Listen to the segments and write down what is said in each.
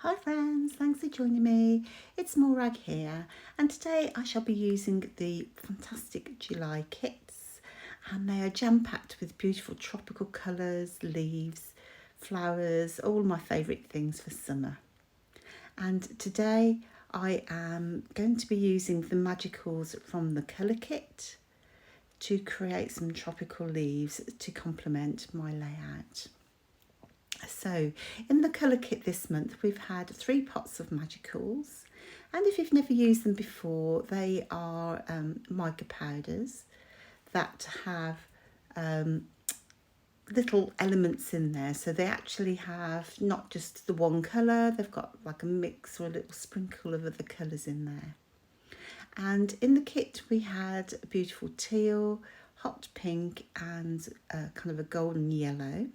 Hi friends, thanks for joining me. It's Morag here, and today I shall be using the fantastic July kits, and they are jam-packed with beautiful tropical colours, leaves, flowers, all my favourite things for summer. And today I am going to be using the magicals from the colour kit to create some tropical leaves to complement my layout. So in the colour kit this month we've had 3 pots of magicals, and if you've never used them before, they are mica powders that have little elements in there, so they actually have not just the one colour, they've got like a mix or a little sprinkle of other colours in there. And in the kit we had a beautiful teal, hot pink and kind of a golden yellow.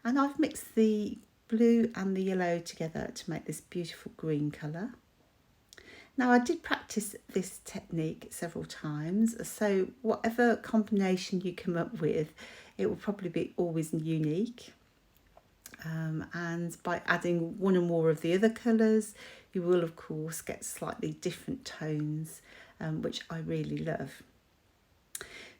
And I've mixed the blue and the yellow together to make this beautiful green colour. Now I did practice this technique several times, so whatever combination you come up with, it will probably be always unique. And by adding one or more of the other colours, you will of course get slightly different tones, which I really love.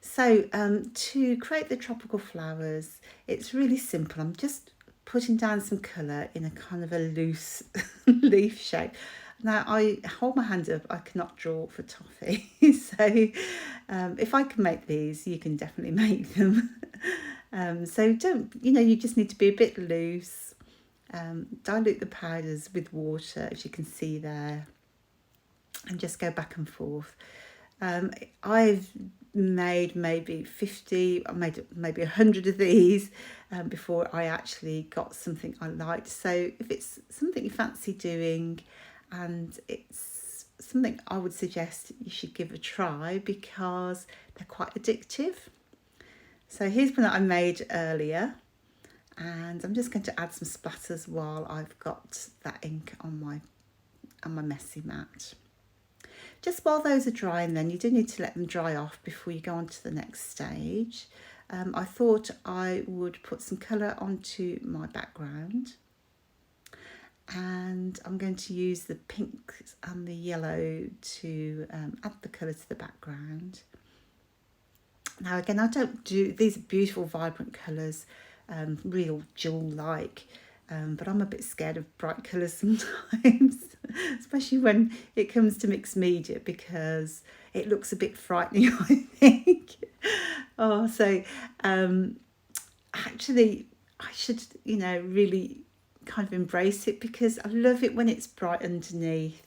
So to create the tropical flowers, it's really simple. I'm just putting down some colour in a kind of a loose leaf shape. Now I hold my hand up, I cannot draw for toffee. So if I can make these, you can definitely make them. So don't, you just need to be a bit loose. Dilute the powders with water, as you can see there, and just go back and forth. I've made maybe 50, I made maybe 100 of these before I actually got something I liked. So if it's something you fancy doing and it's something I would suggest you should give a try because they're quite addictive. So here's one that I made earlier, and I'm just going to add some splatters while I've got that ink on my messy mat. Just while those are drying then, you do need to let them dry off before you go on to the next stage. I thought I would put some colour onto my background, and I'm going to use the pink and the yellow to add the colour to the background. Now again, I don't do, these are beautiful vibrant colours, real jewel-like, but I'm a bit scared of bright colours sometimes, especially when it comes to mixed media, because it looks a bit frightening, I think. So actually I should, really kind of embrace it, because I love it when it's bright underneath,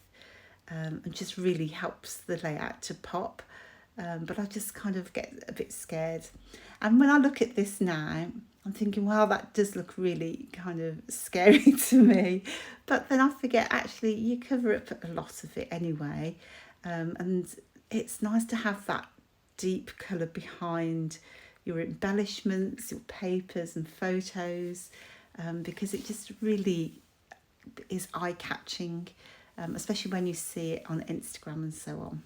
and just really helps the layout to pop. But I just kind of get a bit scared. And when I look at this now, I'm thinking, wow, that does look really kind of scary to me. But then I forget, actually, you cover up a lot of it anyway. And it's nice to have that deep colour behind your embellishments, your papers and photos, because it just really is eye-catching, especially when you see it on Instagram and so on.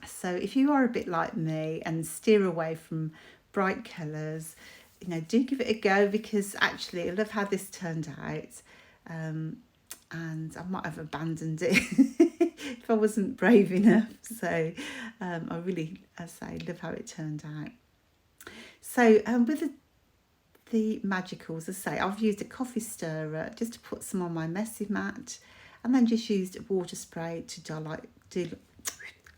So if you are a bit like me and steer away from bright colours, do give it a go, because actually I love how this turned out, and I might have abandoned it if I wasn't brave enough. So I really, as I say, love how it turned out. So with the magicals, as I say, I've used a coffee stirrer just to put some on my messy mat, and then just used water spray to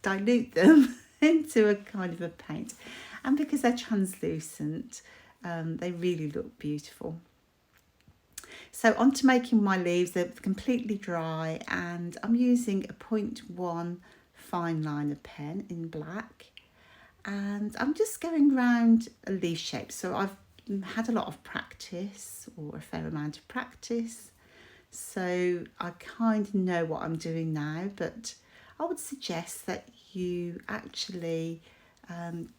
dilute them into a kind of a paint. And because they're translucent, they really look beautiful. So on to making my leaves. They're completely dry, and I'm using a 0.1 fine liner pen in black, and I'm just going round a leaf shape. So I've had a lot of practice, or a fair amount of practice, so I kind of know what I'm doing now, but I would suggest that you actually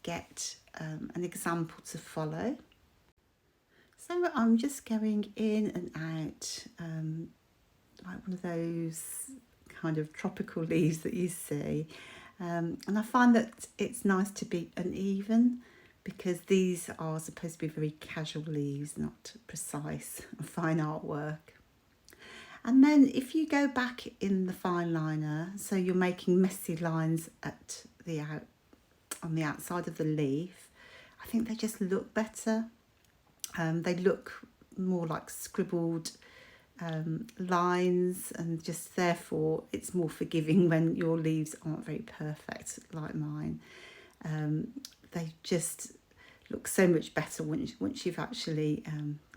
get an example to follow. So I'm just going in and out, like one of those kind of tropical leaves that you see. And I find that it's nice to be uneven, because these are supposed to be very casual leaves, not precise fine artwork. And then if you go back in the fine liner, so you're making messy lines at the on the outside of the leaf, I think they just look better. They look more like scribbled lines, and just therefore it's more forgiving when your leaves aren't very perfect like mine. They just look so much better once you've actually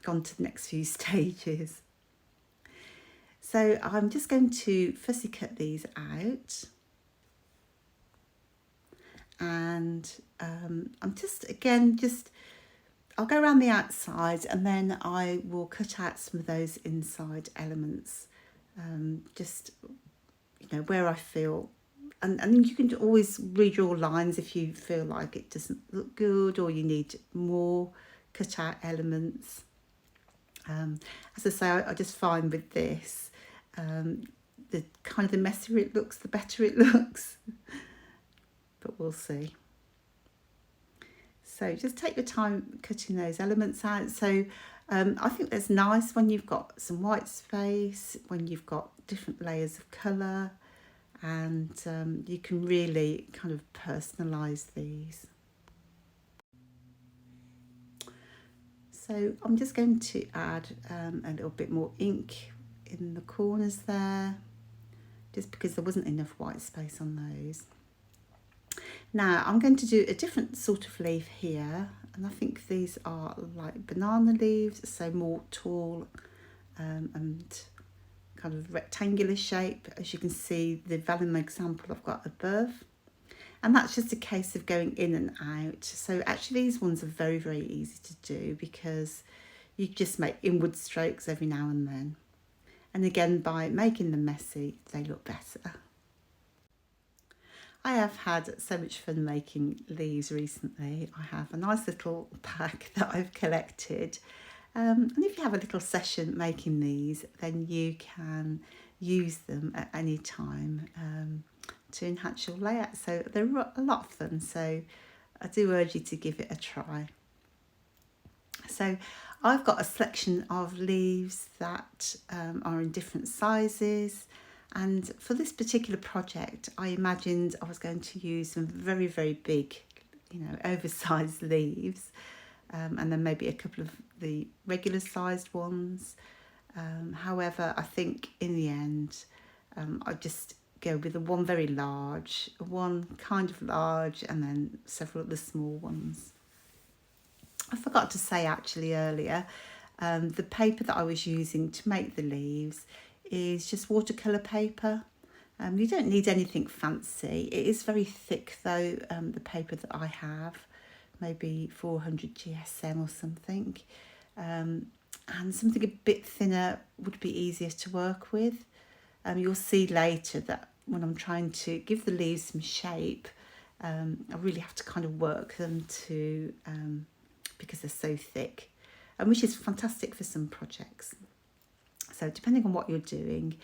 gone to the next few stages. So I'm just going to fussy cut these out, and I'm just I'll go around the outside, and then I will cut out some of those inside elements, just where I feel, and you can always redraw lines if you feel like it doesn't look good or you need more cut out elements. As I say, I just find with this, the kind of the messier it looks, the better it looks. But we'll see. So just take your time cutting those elements out. So I think that's nice when you've got some white space, when you've got different layers of colour, and you can really kind of personalise these. So I'm just going to add a little bit more ink in the corners there, just because there wasn't enough white space on those. Now I'm going to do a different sort of leaf here, and I think these are like banana leaves, so more tall and kind of rectangular shape, as you can see the vellum example I've got above. And that's just a case of going in and out. So actually these ones are very, very easy to do, because you just make inward strokes every now and then. And again, by making them messy, they look better. I have had so much fun making leaves recently. I have a nice little pack that I've collected. And if you have a little session making these, then you can use them at any time to enhance your layout. So they're a lot of fun. So I do urge you to give it a try. So I've got a selection of leaves that are in different sizes, and for this particular project I imagined I was going to use some very, very big, oversized leaves, and then maybe a couple of the regular sized ones. However, I think in the end I just go with the one very large, one kind of large, and then several of the small ones. I forgot to say actually earlier, the paper that I was using to make the leaves is just watercolour paper. You don't need anything fancy. It is very thick though, the paper that I have, maybe 400 GSM or something. And something a bit thinner would be easier to work with. You'll see later that when I'm trying to give the leaves some shape, I really have to kind of work them to because they're so thick, which is fantastic for some projects. So depending on what you're doing,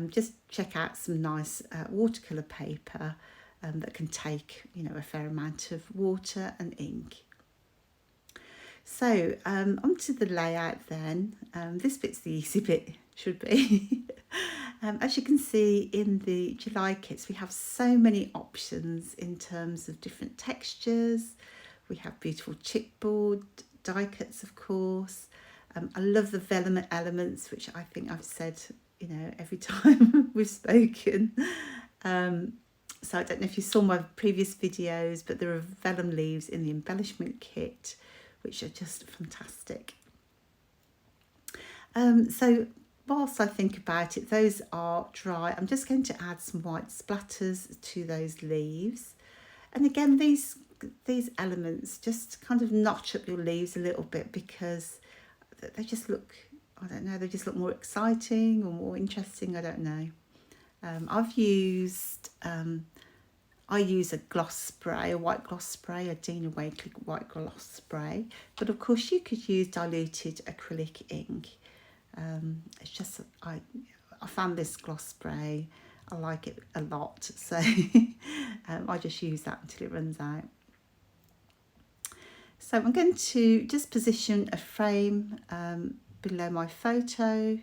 just check out some nice watercolour paper that can take a fair amount of water and ink. So onto the layout then. This bit's the easy bit, should be. As you can see in the July kits, we have so many options in terms of different textures. We have beautiful chipboard die cuts, of course. I love the vellum elements, which I think I've said, every time we've spoken. So I don't know if you saw my previous videos, but there are vellum leaves in the embellishment kit, which are just fantastic. So whilst I think about it, those are dry. I'm just going to add some white splatters to those leaves. And again, these elements just kind of notch up your leaves a little bit, because they just look, I don't know, they just look more exciting or more interesting, I don't know. I use a gloss spray, a white gloss spray, a Dina Wakley white gloss spray, but of course you could use diluted acrylic ink. It's just, I found this gloss spray, I like it a lot, so I just use that until it runs out. So I'm going to just position a frame below my photo,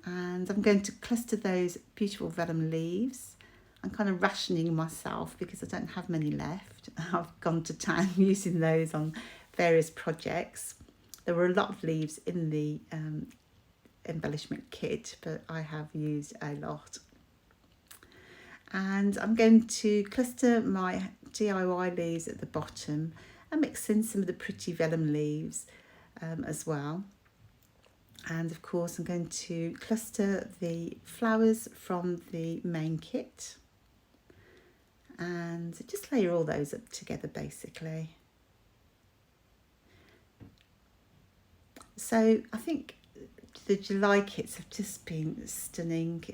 and I'm going to cluster those beautiful vellum leaves. I'm kind of rationing myself because I don't have many left. I've gone to town using those on various projects. There were a lot of leaves in the embellishment kit, but I have used a lot. And I'm going to cluster my DIY leaves at the bottom and mix in some of the pretty vellum leaves as well. And of course I'm going to cluster the flowers from the main kit and just layer all those up together basically. So I think the July kits have just been stunning.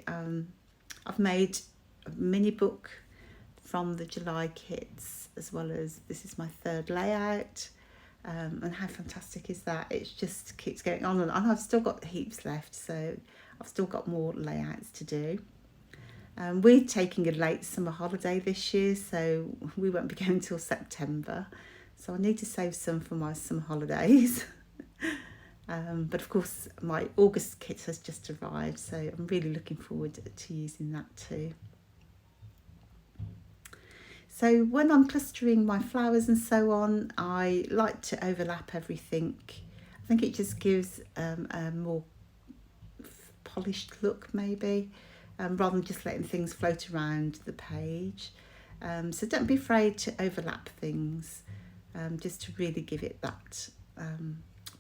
I've made a mini book from the July kits, as well as this is my third layout. And how fantastic is that? It just keeps going on, and I've still got heaps left, so I've still got more layouts to do. We're taking a late summer holiday this year, so we won't be going till September, so I need to save some for my summer holidays. But of course my August kit has just arrived, so I'm really looking forward to using that too. So when I'm clustering my flowers and so on, I like to overlap everything. I think it just gives a more polished look maybe, rather than just letting things float around the page. So don't be afraid to overlap things, just to really give it that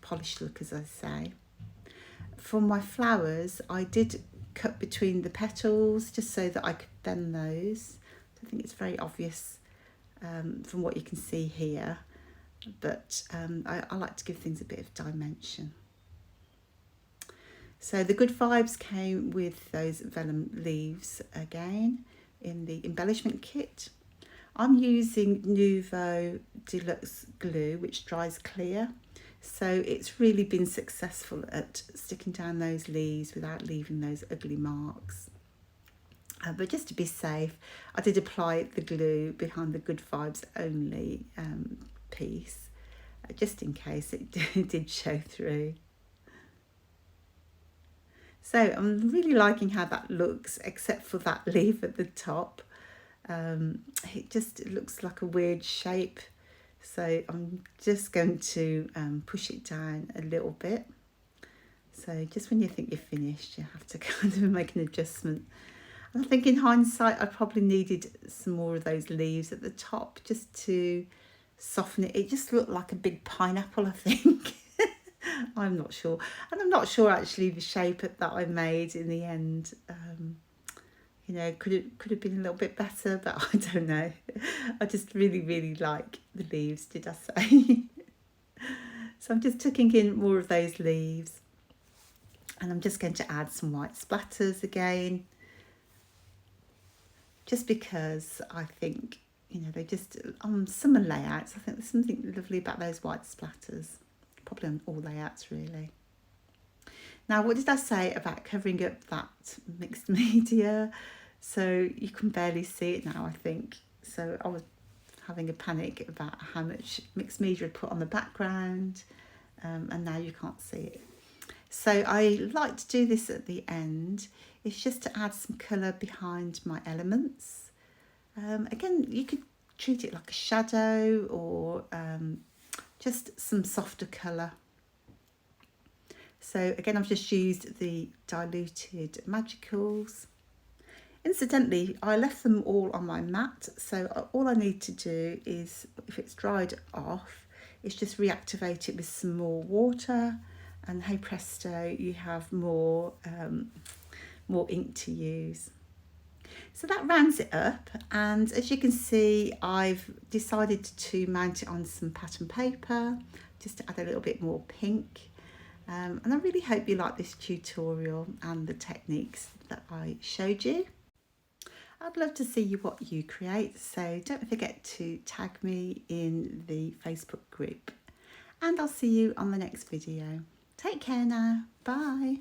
polished look, as I say. For my flowers, I did cut between the petals just so that I could bend those. I think it's very obvious from what you can see here, but I like to give things a bit of dimension. So the Good Vibes came with those vellum leaves again in the embellishment kit. I'm using Nuvo Deluxe glue, which dries clear, so it's really been successful at sticking down those leaves without leaving those ugly marks. But just to be safe, I did apply the glue behind the Good Vibes only piece, just in case it did show through. So I'm really liking how that looks, except for that leaf at the top. It just looks like a weird shape. So I'm just going to push it down a little bit. So just when you think you're finished, you have to kind of make an adjustment. I think in hindsight, I probably needed some more of those leaves at the top just to soften it. It just looked like a big pineapple, I think. I'm not sure. And I'm not sure actually the shape that I made in the end. You know, could have been a little bit better, but I don't know. I just really like the leaves, did I say? So I'm just tucking in more of those leaves. And I'm just going to add some white splatters again. Just because I think, you know, they just, on summer layouts, I think there's something lovely about those white splatters. Probably on all layouts, really. Now, what did I say about covering up that mixed media? So you can barely see it now, I think. So I was having a panic about how much mixed media I'd put on the background, and now you can't see it. So I like to do this at the end. It's just to add some colour behind my elements. Again, you could treat it like a shadow or just some softer colour. So again, I've just used the diluted Magicals. Incidentally, I left them all on my mat, so all I need to do is, if it's dried off, is just reactivate it with some more water, and hey presto, you have more ink to use. So that rounds it up, and as you can see, I've decided to mount it on some pattern paper just to add a little bit more pink. And I really hope you like this tutorial and the techniques that I showed you. I'd love to see what you create, so don't forget to tag me in the Facebook group. And I'll see you on the next video. Take care now. Bye.